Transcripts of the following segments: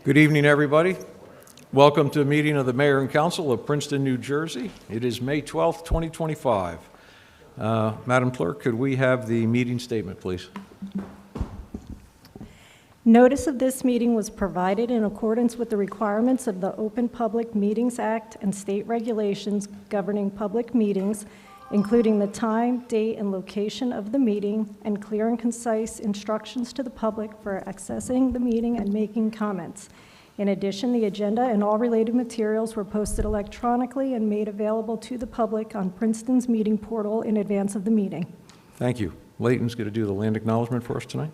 Good evening, everybody. Welcome to a meeting of the Mayor and Council of Princeton, New Jersey. It is May 12th, 2025. Madam Clerk, could we have the meeting statement, please? Notice of this meeting was provided in accordance with the requirements of the Open Public Meetings Act and state regulations governing public meetings, including the time, date, and location of the meeting, and clear and concise instructions to the public for accessing the meeting and making comments. In addition, the agenda and all related materials were posted electronically and made available to the public on Princeton's meeting portal in advance of the meeting. Thank you. Leighton's going to do the land acknowledgement for us tonight.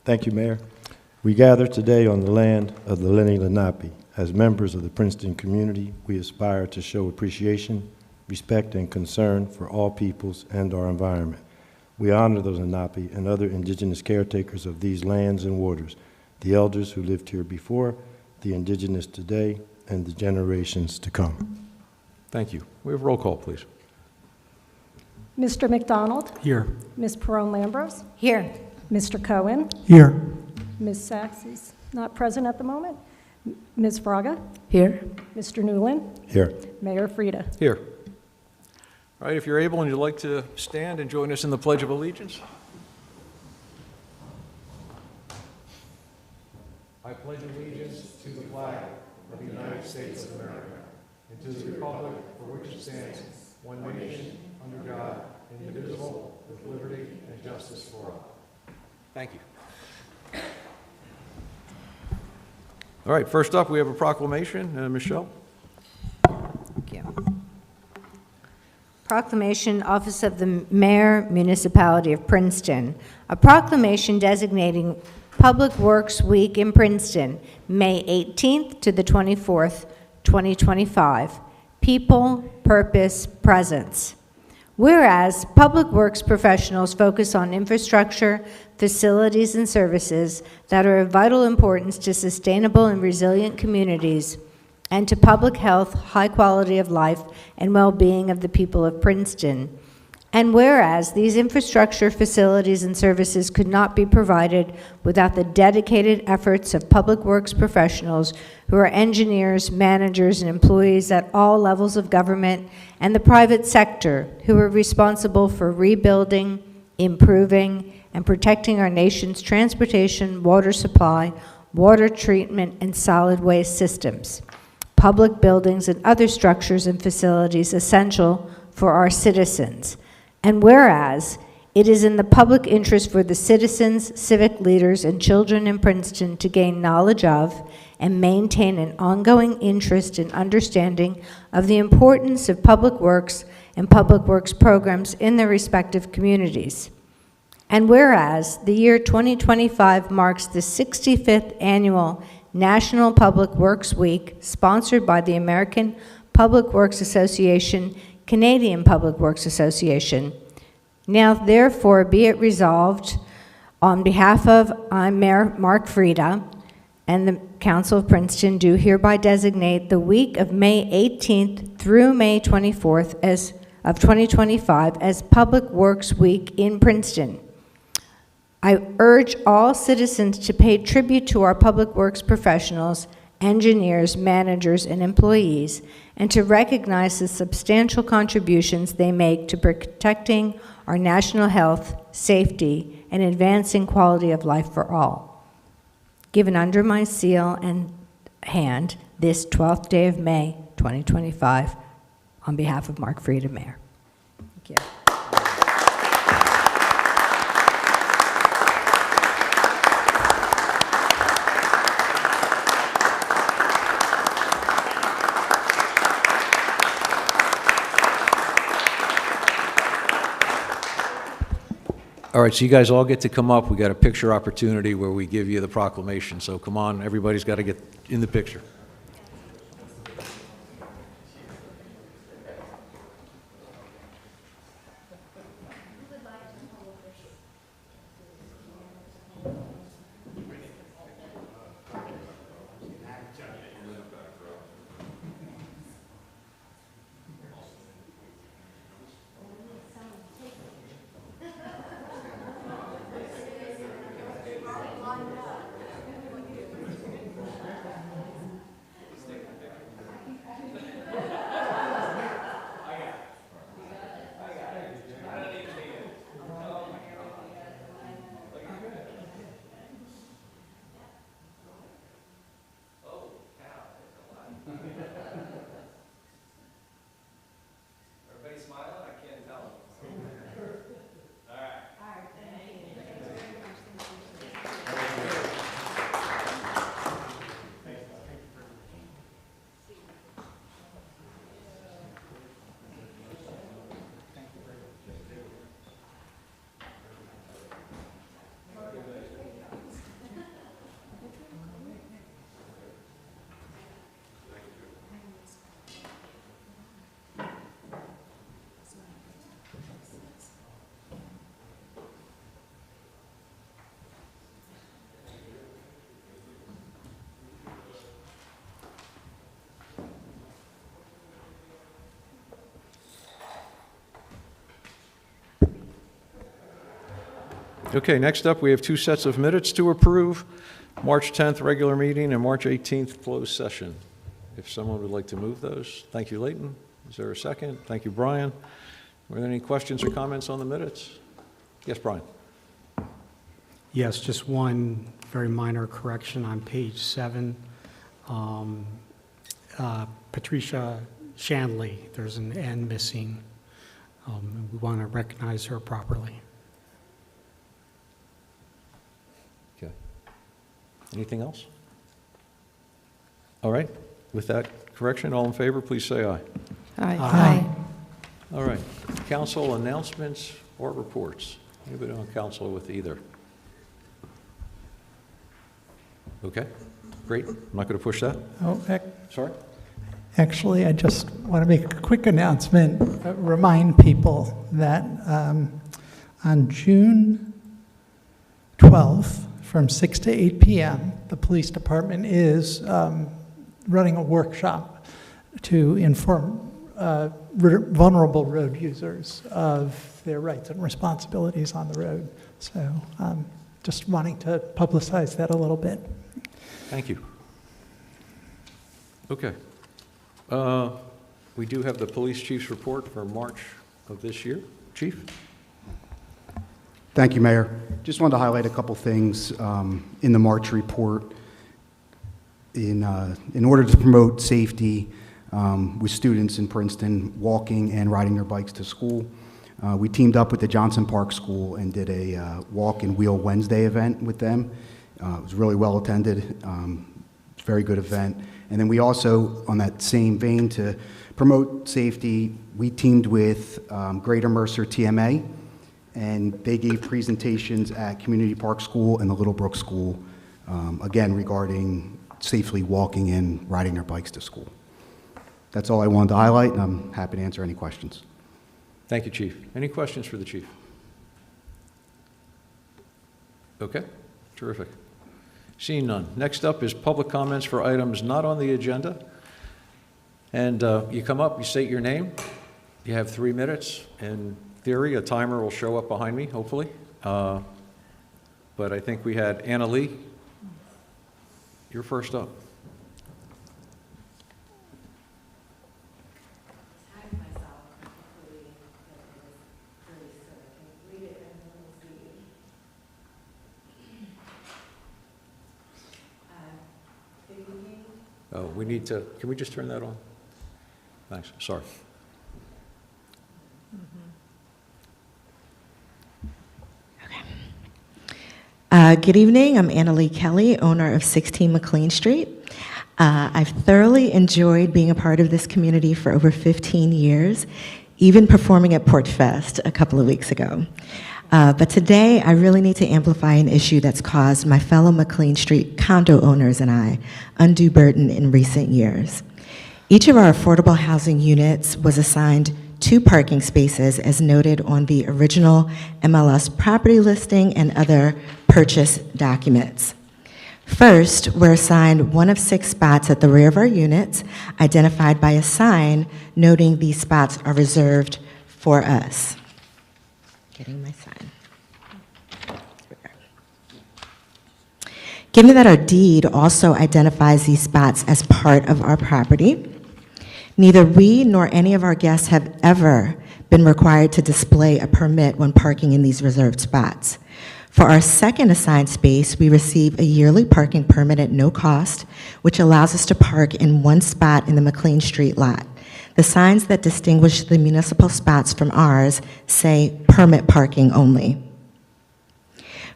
Thank you, Mayor. We gather today on the land of the Lenni Lenape. As members of the Princeton community, we aspire to show appreciation, respect, and concern for all peoples and our environment. We honor the Lenape and other indigenous caretakers of these lands and waters, the elders who lived here before, the indigenous today, and the generations to come. Thank you. We have roll call, please. Mr. McDonald? Here. Ms. Perrone-Lambros? Here. Mr. Cohen? Here. Ms. Sachs is not present at the moment. Ms. Fraga? Here. Mr. Newland? Here. Mayor Frida? Here. All right, if you're able and you'd like to stand and join us in the Pledge of Allegiance. I pledge allegiance to the flag of the United States of America and to the republic for which it stands, one nation, under God, indivisible, with liberty and justice for all. Thank you. All right, first up, we have a proclamation. Michelle? Thank you. Proclamation, Office of the Mayor, Municipality of Princeton. A proclamation designating Public Works Week in Princeton, May 18th to the 24th, 2025. People, purpose, presence. Whereas public works professionals focus on infrastructure, facilities, and services that are of vital importance to sustainable and resilient communities and to public health, high quality of life, and well-being of the people of Princeton. And whereas these infrastructure, facilities, and services could not be provided without the dedicated efforts of public works professionals who are engineers, managers, and employees at all levels of government and the private sector who are responsible for rebuilding, improving, and protecting our nation's transportation, water supply, water treatment, and solid waste systems, public buildings, and other structures and facilities essential for our citizens. And whereas it is in the public interest for the citizens, civic leaders, and children in Princeton to gain knowledge of and maintain an ongoing interest in understanding of the importance of public works and public works programs in their respective communities. And whereas the year 2025 marks the 65th annual National Public Works Week, sponsored by the American Public Works Association, Canadian Public Works Association. Now, therefore, be it resolved on behalf of Mayor Mark Frida and the Council of Princeton do hereby designate the week of May 18th through May 24th of 2025 as Public Works Week in Princeton. I urge all citizens to pay tribute to our public works professionals, engineers, managers, and employees, and to recognize the substantial contributions they make to protecting our national health, safety, and advancing quality of life for all. Given under my seal and hand this 12th day of May, 2025, on behalf of Mark Frida, Mayor. Thank you. All right, so you guys all get to come up. We got a picture opportunity where we give you the proclamation. So come on, everybody's got to get in the picture. Okay, next up, we have two sets of minutes to approve. March 10th regular meeting and March 18th closed session. If someone would like to move those. Thank you, Leighton. Is there a second? Thank you, Brian. Were there any questions or comments on the minutes? Yes, Brian. Yes, just one very minor correction on page 7. Patricia Shanley, there's an N missing. And we want to recognize her properly. Okay. Anything else? All right. With that correction, all in favor, please say aye. Aye. All right. Council announcements or reports? Anybody on council with either? Okay, great. I'm not going to push that. Oh, Sorry? actually, I just want to make a quick announcement, remind people that on June 12th, from 6 to 8 p.m., the police department is running a workshop to inform vulnerable road users of their rights and responsibilities on the road. So just wanting to publicize that a little bit. Thank you. Okay. We do have the police chief's report for March of this year. Chief? Thank you, Mayor. Just wanted to highlight a couple things in the March report. In order to promote safety with students in Princeton walking and riding their bikes to school, we teamed up with the Johnson Park School and did a Walk and Wheel Wednesday event with them. It was really well attended. It's a very good event. And then we also, on that same vein, to promote safety, we teamed with Greater Mercer TMA, and they gave presentations at Community Park School and the Little Brook School, again, regarding safely walking and riding their bikes to school. That's all I wanted to highlight, and I'm happy to answer any questions. Thank you, Chief. Any questions for the Chief? Okay, terrific. Seeing none. Next up is public comments for items not on the agenda. And you come up, you state your name. You have 3 minutes. In theory, a timer will show up behind me, hopefully. But I think we had Anna Lee. You're first up. Oh, we need to, can we just turn that on? Thanks, sorry. Good evening, I'm Anna Lee Kelly, owner of 16 McLean Street. I've thoroughly enjoyed being a part of this community for over 15 years, even performing at Port Fest a couple of weeks ago. But today, I really need to amplify an issue that's caused my fellow McLean Street condo owners and I undue burden in recent years. Each of our affordable housing units was assigned 2 parking spaces as noted on the original MLS property listing and other purchase documents. First, we're assigned 1 of 6 spots at the rear of our units, identified by a sign noting these spots are reserved for us. Getting my sign. Given that our deed also identifies these spots as part of our property, neither we nor any of our guests have ever been required to display a permit when parking in these reserved spots. For our second assigned space, we receive a yearly parking permit at no cost, which allows us to park in 1 spot in the McLean Street lot. The signs that distinguish the municipal spots from ours say permit parking only.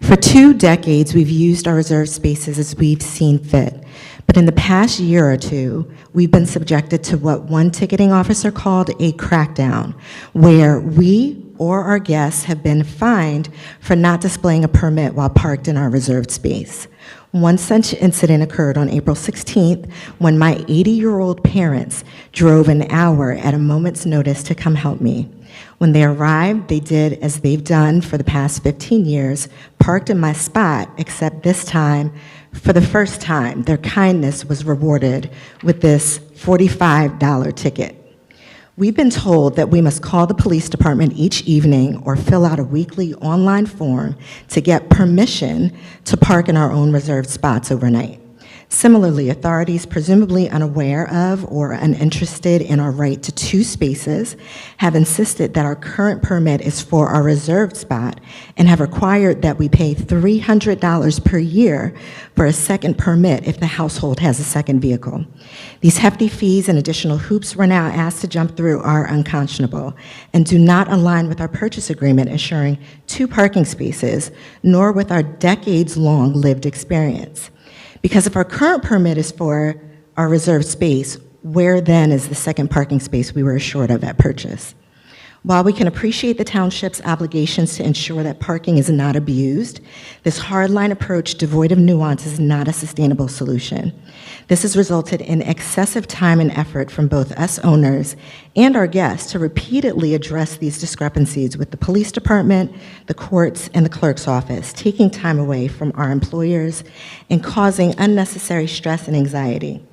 For 2 decades, we've used our reserved spaces as we've seen fit. But in the past year or 2, we've been subjected to what one ticketing officer called a crackdown, where we or our guests have been fined for not displaying a permit while parked in our reserved space. One such incident occurred on April 16th when my 80-year-old parents drove an hour at a moment's notice to come help me. When they arrived, they did as they've done for the past 15 years, parked in my spot, except this time, for the first time, their kindness was rewarded with this $45 ticket. We've been told that we must call the police department each evening or fill out a weekly online form to get permission to park in our own reserved spots overnight. Similarly, authorities presumably unaware of or uninterested in our right to 2 spaces have insisted that our current permit is for our reserved spot and have required that we pay $300 per year for a second permit if the household has a second vehicle. These hefty fees and additional hoops we're now asked to jump through are unconscionable and do not align with our purchase agreement ensuring 2 parking spaces, nor with our decades-long lived experience. Because if our current permit is for our reserved space, where then is the second parking space we were assured of at purchase? While we can appreciate the township's obligations to ensure that parking is not abused, this hardline approach devoid of nuance is not a sustainable solution. This has resulted in excessive time and effort from both us owners and our guests to repeatedly address these discrepancies with the police department, the courts, and the clerk's office, taking time away from our employers and causing unnecessary stress and anxiety.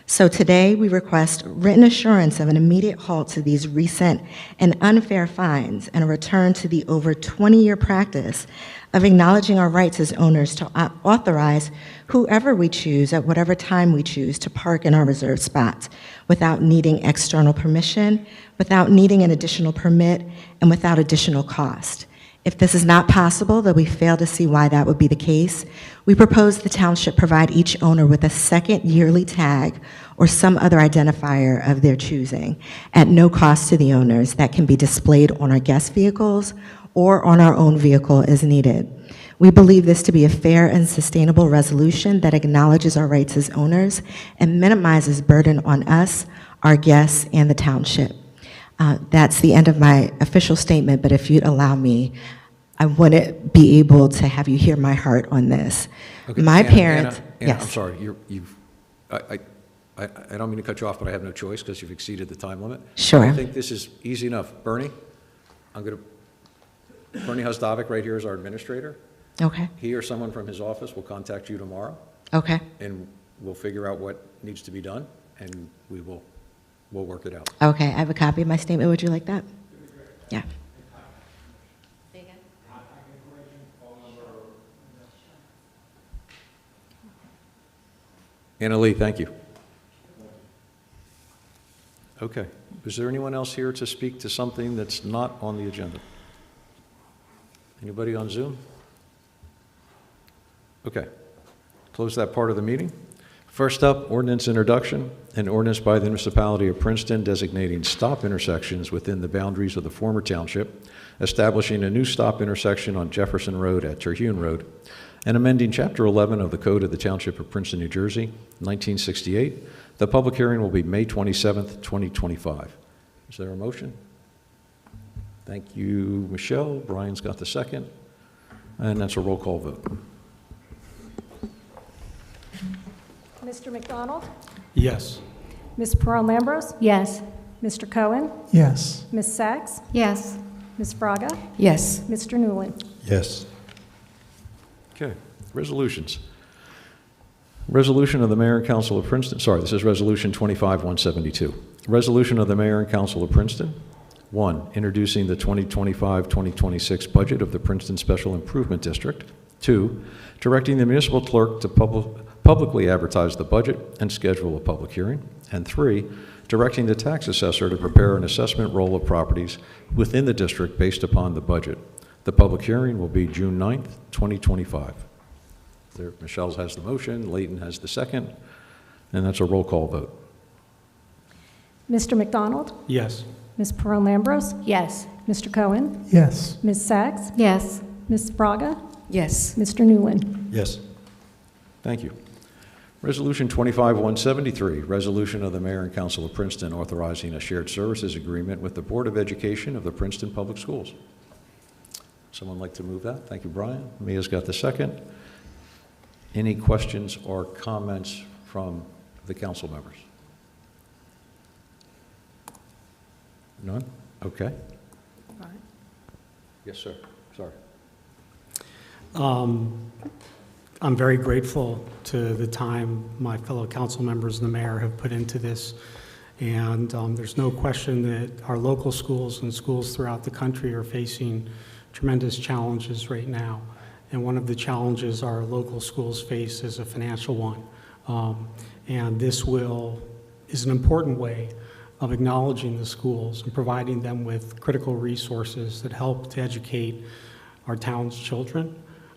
So today, we request written assurance of an immediate halt to these recent and unfair fines and a return to the over 20-year practice of acknowledging our rights as owners to authorize whoever we choose at whatever time we choose to park in our reserved spots without needing external permission, without needing an additional permit, and without additional cost. If this is not possible, though we fail to see why that would be the case, we propose the township provide each owner with a second yearly tag or some other identifier of their choosing at no cost to the owners that can be displayed on our guest vehicles or on our own vehicle as needed. We believe this to be a fair and sustainable resolution that acknowledges our rights as owners and minimizes burden on us, our guests, and the township. That's the end of my official statement, but if you'd allow me, I want to be able to have you hear my heart on this. Okay, My Anna, parents, Anna, I'm yes, sorry, I don't mean to cut you off, but I have no choice because you've exceeded the time limit. Sure. I think this is easy enough. Bernie Hosdovic right here is our administrator. okay, He or someone from his office will contact you tomorrow, okay, and we'll figure out what needs to be done, and we'll work it out. okay. I have a copy of my statement. Would you like that? Yeah. Anna Lee, thank you. Okay. Is there anyone else here to speak to something that's not on the agenda? Anybody on Zoom? Okay. Close that part of the meeting. First up, ordinance introduction. An ordinance by the municipality of Princeton designating stop intersections within the boundaries of the former township, establishing a new stop intersection on Jefferson Road at Terhune Road, and amending Chapter 11 of the Code of the Township of Princeton, New Jersey, 1968. The public hearing will be May 27th, 2025. Is there a motion? Thank you, Michelle. Brian's got the second. And that's a roll call vote. Mr. McDonald? Yes. Ms. Pearl-Lambros? Yes. Mr. Cohen? Yes. Ms. Sachs? Yes. Ms. Fraga? Yes. Mr. Newland? Yes. Okay, resolutions. Resolution of the Mayor and Council of Princeton, sorry, this is Resolution 25-172. Resolution of the Mayor and Council of Princeton. 1, introducing the 2025-2026 budget of the Princeton Special Improvement District. 2, directing the municipal clerk to publicly advertise the budget and schedule a public hearing. And 3, directing the tax assessor to prepare an assessment roll of properties within the district based upon the budget. The public hearing will be June 9th, 2025. Michelle has the motion, Leighton has the second, and that's a roll call vote. Mr. McDonald? Yes. Ms. Pearl-Lambros? Yes. Mr. Cohen? Yes. Ms. Sachs? Yes. Ms. Fraga? Yes. Mr. Newland? Yes. Thank you. Resolution 25-173, resolution of the Mayor and Council of Princeton authorizing a shared services agreement with the Board of Education of the Princeton Public Schools. Someone like to move that? Thank you, Brian. Mia's got the second. Any questions or comments from the council members? None? Okay. Yes, sir. Sorry. I'm very grateful to the time my fellow council members and the mayor have put into this. And there's no question that our local schools and schools throughout the country are facing tremendous challenges right now. And one of the challenges our local schools face is a financial one. And this is an important way of acknowledging the schools and providing them with critical resources that help to educate our town's children,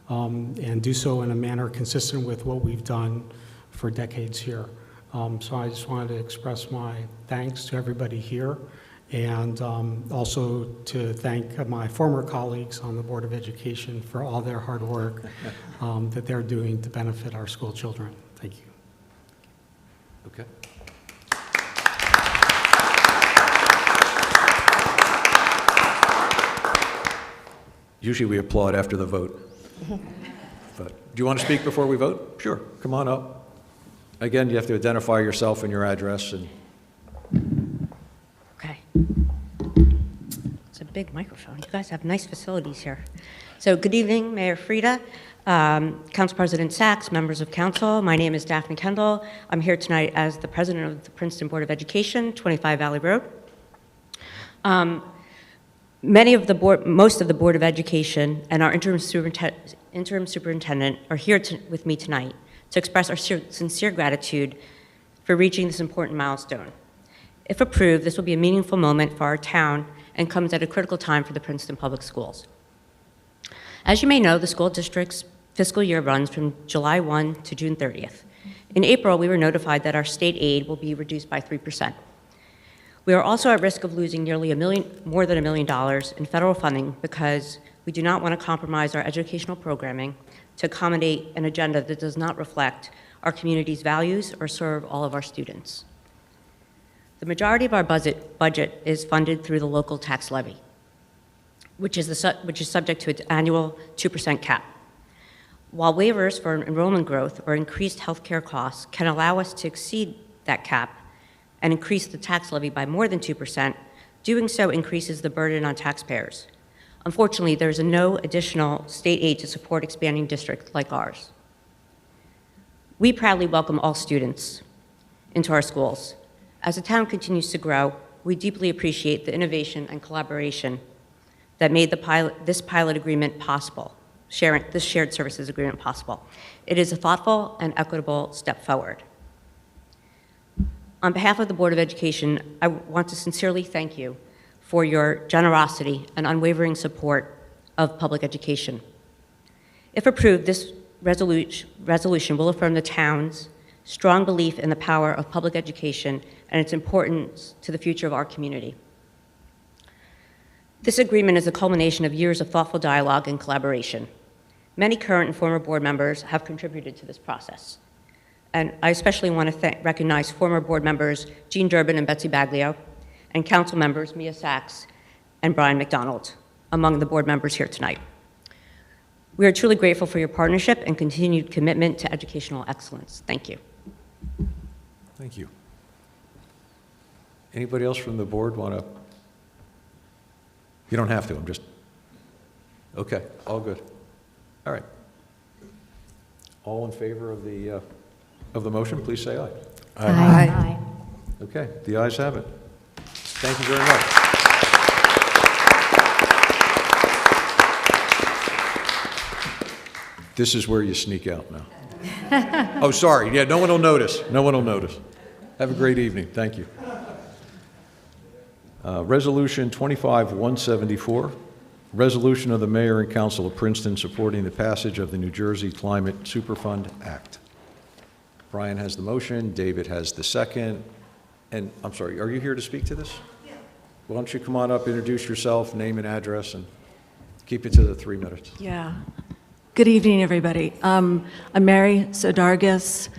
and do so in a manner consistent with what we've done for decades here. So I just wanted to express my thanks to everybody here, and also to thank my former colleagues on the Board of Education for all their hard work that they're doing to benefit our school children. Thank you. Okay. Usually we applaud after the vote. But do you want to speak before we vote? Sure, come on up. Again, you have to identify yourself and your address. And Okay. It's a big microphone. You guys have nice facilities here. So good evening, Mayor Frida, Council President Sachs, members of council. My name is Daphne Kendall. I'm here tonight as the president of the Princeton Board of Education, 25 Valley Road. Most of the Board of Education and our interim superintendent are here with me tonight to express our sincere gratitude for reaching this important milestone. If approved, this will be a meaningful moment for our town and comes at a critical time for the Princeton Public Schools. As you may know, the school district's fiscal year runs from July 1 to June 30th. In April, we were notified that our state aid will be reduced by 3%. We are also at risk of losing nearly more than $1 million in federal funding because we do not want to compromise our educational programming to accommodate an agenda that does not reflect our community's values or serve all of our students. The majority of our budget is funded through the local tax levy, which is subject to its annual 2% cap. While waivers for enrollment growth or increased healthcare costs can allow us to exceed that cap and increase the tax levy by more than 2%, doing so increases the burden on taxpayers. Unfortunately, there is no additional state aid to support expanding districts like ours. We proudly welcome all students into our schools. As the town continues to grow, we deeply appreciate the innovation and collaboration that made this pilot agreement possible, this shared services agreement possible. It is a thoughtful and equitable step forward. On behalf of the Board of Education, I want to sincerely thank you for your generosity and unwavering support of public education. If approved, this resolution will affirm the town's strong belief in the power of public education and its importance to the future of our community. This agreement is a culmination of years of thoughtful dialogue and collaboration. Many current and former board members have contributed to this process. And I especially want to recognize former board members Jean Durbin and Betsy Baglio, and council members Mia Sachs and Brian McDonald, among the board members here tonight. We are truly grateful for your partnership and continued commitment to educational excellence. Thank you. thank you. Anybody else from the board want to? You don't have to, I'm just, okay, all good. All right. All in favor of the motion, please say aye. Aye. Okay, the ayes have it. Thank you very much. This is where you sneak out now. Oh, sorry, yeah, no one will notice. No one will notice. Have a great evening, thank you. Resolution 25-174, resolution of the Mayor and Council of Princeton supporting the passage of the New Jersey Climate Superfund Act. Brian has the motion, David has the second, and I'm sorry, are you here to speak to this? Yeah. Why don't you come on up, introduce yourself, name and address, and keep it to the 3 minutes. Yeah. Good evening, everybody. I'm Mary Sodargis.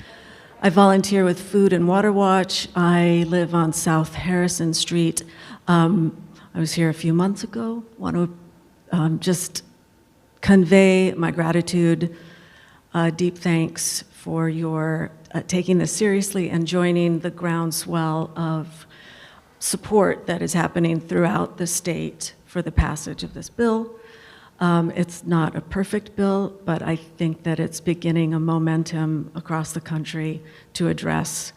I volunteer with Food and Water Watch. I live on South Harrison Street. I was here a few months ago. Want to just convey my gratitude, deep thanks for your taking this seriously and joining the groundswell of support that is happening throughout the state for the passage of this bill. It's not a perfect bill, but I think that it's beginning a momentum across the country to address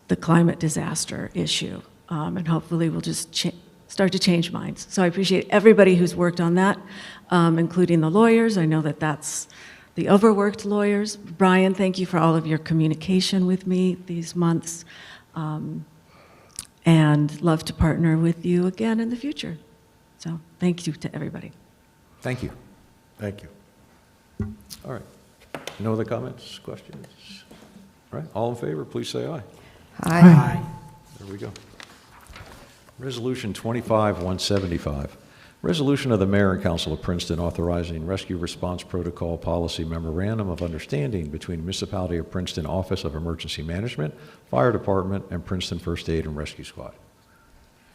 the climate disaster issue, and hopefully we'll just start to change minds. So I appreciate everybody who's worked on that, including the lawyers. I know that that's the overworked lawyers. Brian, thank you for all of your communication with me these months, and love to partner with you again in the future. So thank you to everybody. Thank you. Thank you. All right. No other comments, questions? All right, all in favor, please say aye. Aye. There we go. Resolution 25-175, resolution of the Mayor and Council of Princeton authorizing Rescue Response Protocol Policy Memorandum of Understanding between Municipality of Princeton Office of Emergency Management, Fire Department, and Princeton First Aid and Rescue Squad.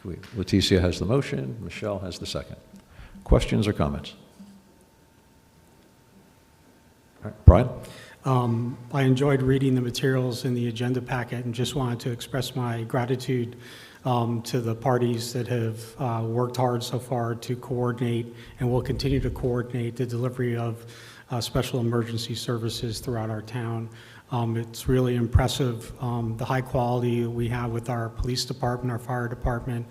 Leticia has the motion, Michelle has the second. Questions or comments? All right, Brian? I enjoyed reading the materials in the agenda packet and just wanted to express my gratitude to the parties that have worked hard so far to coordinate and will continue to coordinate the delivery of special emergency services throughout our town. It's really impressive, the high quality we have with our police department, our fire department,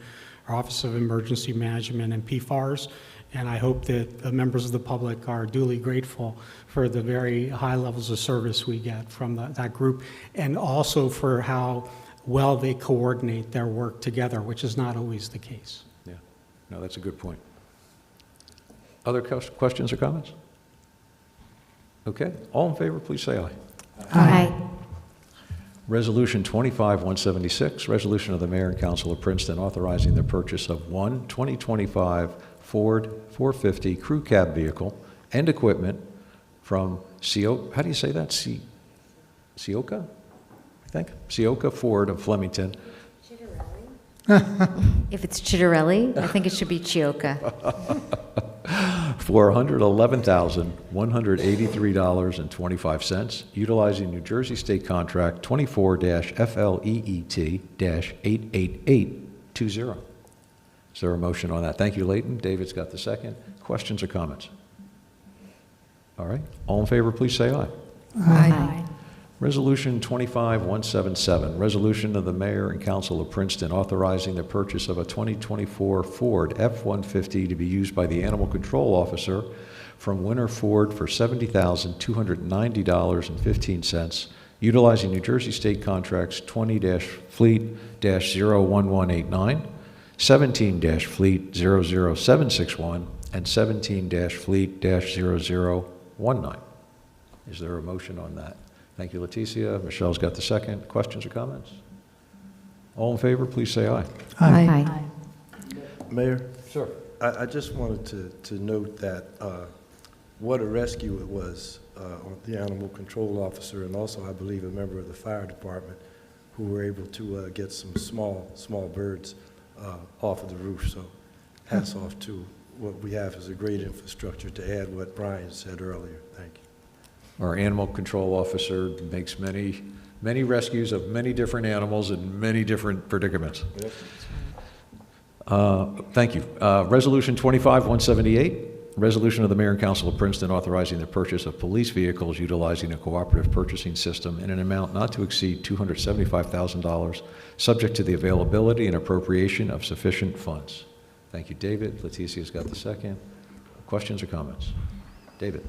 our Office of Emergency Management, and PFARS. And I hope that members of the public are duly grateful for the very high levels of service we get from that group, and also for how well they coordinate their work together, which is not always the case. Yeah, no, that's a good point. Other questions or comments? Okay, all in favor, please say aye. Aye. Resolution 25-176, resolution of the Mayor and Council of Princeton authorizing the purchase of one 2025 Ford 450 crew cab vehicle and equipment from how do you say that? Sioka? I think. Sioka Ford of Flemington. If it's Chitterelli, I think it should be Chioka. For $111,183.25, utilizing New Jersey State Contract 24-FLEET-88820. Is there a motion on that? Thank you, Leighton. David's got the second. Questions or comments? All right. All in favor, please say aye. Aye. Resolution 25-177, resolution of the Mayor and Council of Princeton authorizing the purchase of a 2024 Ford F-150 to be used by the Animal Control Officer from Winter Ford for $70,290.15, utilizing New Jersey State Contracts 20-Fleet-01189, 17-Fleet-00761, and 17-Fleet-0019. Is there a motion on that? Thank you, Leticia. Michelle's got the second. Questions or comments? All in favor, please say aye. Aye. Mayor? Sir. I just wanted to note that what a rescue it was on the animal control officer, and also I believe a member of the fire department, who were able to get some small birds off of the roof. So hats off to what we have as a great infrastructure, to add what Brian said earlier. Thank you. Our animal control officer makes many rescues of many different animals in many different predicaments. Yep. Thank you. Resolution 25-178, resolution of the Mayor and Council of Princeton authorizing the purchase of police vehicles utilizing a cooperative purchasing system in an amount not to exceed $275,000, subject to the availability and appropriation of sufficient funds. Thank you, David. Leticia's got the second. Questions or comments? David.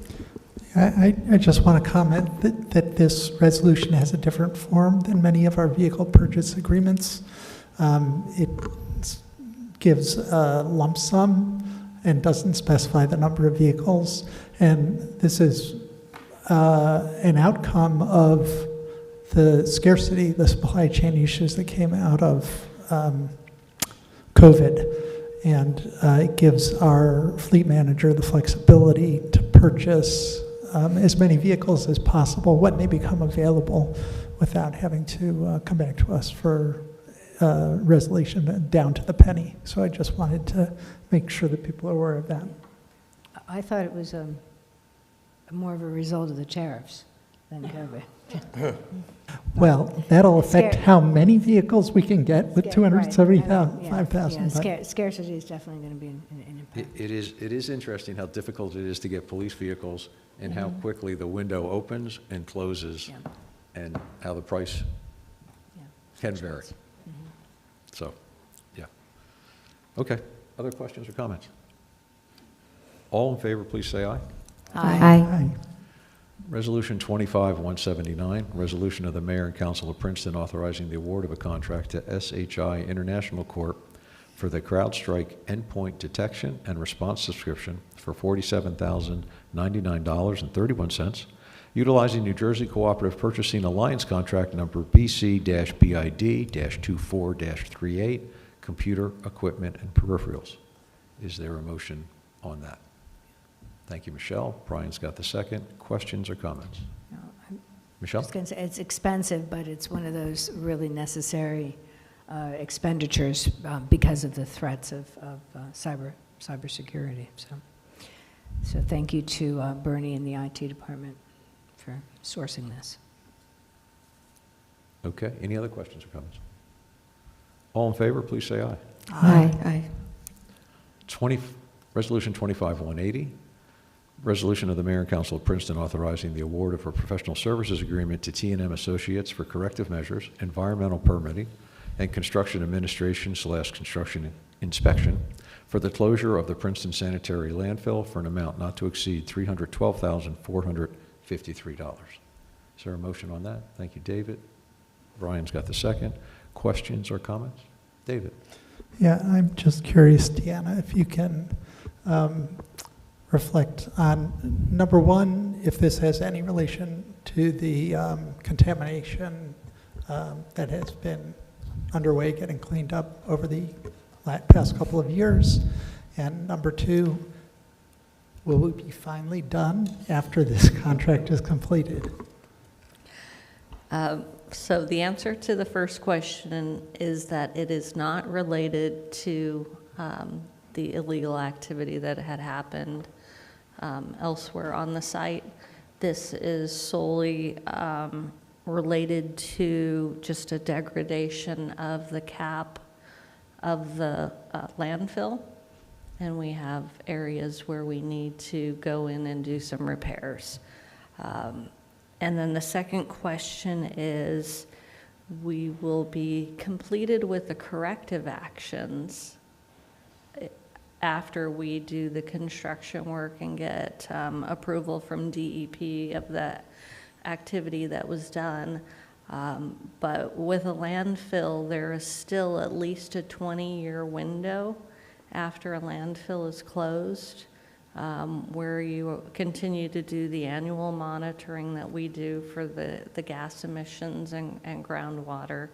I just want to comment that this resolution has a different form than many of our vehicle purchase agreements. It gives a lump sum and doesn't specify the number of vehicles. And this is an outcome of the scarcity, the supply chain issues that came out of COVID. And it gives our fleet manager the flexibility to purchase as many vehicles as possible when they become available, without having to come back to us for resolution down to the penny. So I just wanted to make sure that people are aware of that. I thought it was more of a result of the tariffs than COVID. Well, that'll affect how many vehicles we can get with Right. 275,000. Scarcity is definitely going to be an impact. It is interesting how difficult it is to get police vehicles and how quickly the window opens and closes, Yeah. and how the price can vary. So, yeah. Okay, other questions or comments? All in favor, please say aye. Aye. Resolution 25-179, resolution of the Mayor and Council of Princeton authorizing the award of a contract to SHI International Corp. For the CrowdStrike endpoint detection and response subscription for $47,099.31, utilizing New Jersey Cooperative Purchasing Alliance contract number BC-BID-24-38, computer equipment and peripherals. Is there a motion on that? Thank you, Michelle. Brian's got the second. Questions or comments? No, I'm Michelle? just going to say, it's expensive, but it's one of those really necessary expenditures because of the threats of cybersecurity. So thank you to Bernie and the IT department for sourcing this. Okay, any other questions or comments? All in favor, please say aye. Aye. 20, Resolution 25-180, resolution of the Mayor and Council of Princeton authorizing the award of a professional services agreement to T&M Associates for corrective measures, environmental permitting, and construction administration / construction inspection for the closure of the Princeton sanitary landfill for an amount not to exceed $312,453. Is there a motion on that? Thank you, David. Brian's got the second. Questions or comments? David? Yeah, I'm just curious, Deanna, if you can reflect on, number one, if this has any relation to the contamination that has been underway, getting cleaned up over the past couple of years, and number two, will we be finally done after this contract is completed? So the answer to the first question is that it is not related to the illegal activity that had happened elsewhere on the site. This is solely related to just a degradation of the cap of the landfill. And we have areas where we need to go in and do some repairs. And then the second question is, we will be completed with the corrective actions after we do the construction work and get approval from DEP of the activity that was done. But with a landfill, there is still at least a 20-year window after a landfill is closed, where you continue to do the annual monitoring that we do for the gas emissions and groundwater,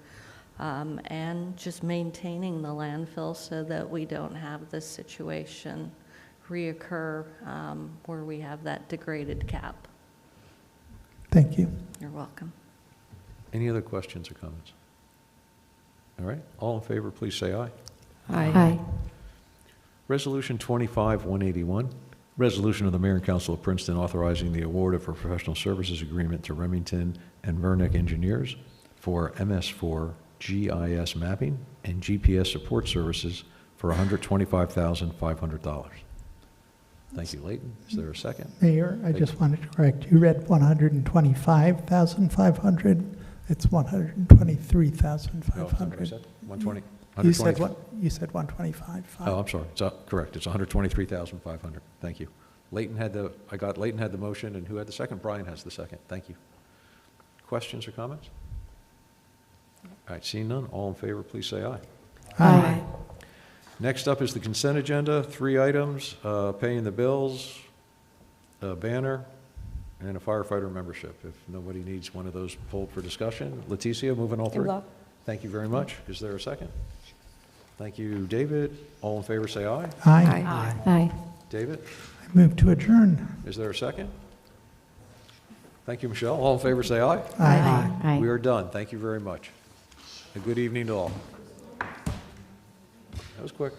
and just maintaining the landfill so that we don't have this situation reoccur where we have that degraded cap. Thank you. You're welcome. Any other questions or comments? All right, all in favor, please say aye. Aye. Resolution 25-181, resolution of the Mayor and Council of Princeton authorizing the award of a professional services agreement to Remington and Vernick Engineers for MS4 GIS mapping and GPS support services for $125,500. Thank you, Leighton. Is there a second? Mayor, I just wanted to correct, you read 125,500, it's 123,500. 120. You said what? You said 125. Oh, I'm sorry. It's correct. It's 123,500. Thank you. Leighton had the motion, and who had the second? Brian has the second. Thank you. Questions or comments? All right, seeing none, all in favor, please say aye. Aye. Next up is the consent agenda. 3 items, paying the bills, a banner, and a firefighter membership. If nobody needs one of those pulled for discussion. Leticia, moving all 3? Thank you very much. Is there a second? Thank you, David. All in favor, say aye. Aye. Aye. David, I move to adjourn. is there a second? Thank you, Michelle. All in favor, say aye. Aye. We are done. Thank you very much. A good evening to all. That was quick.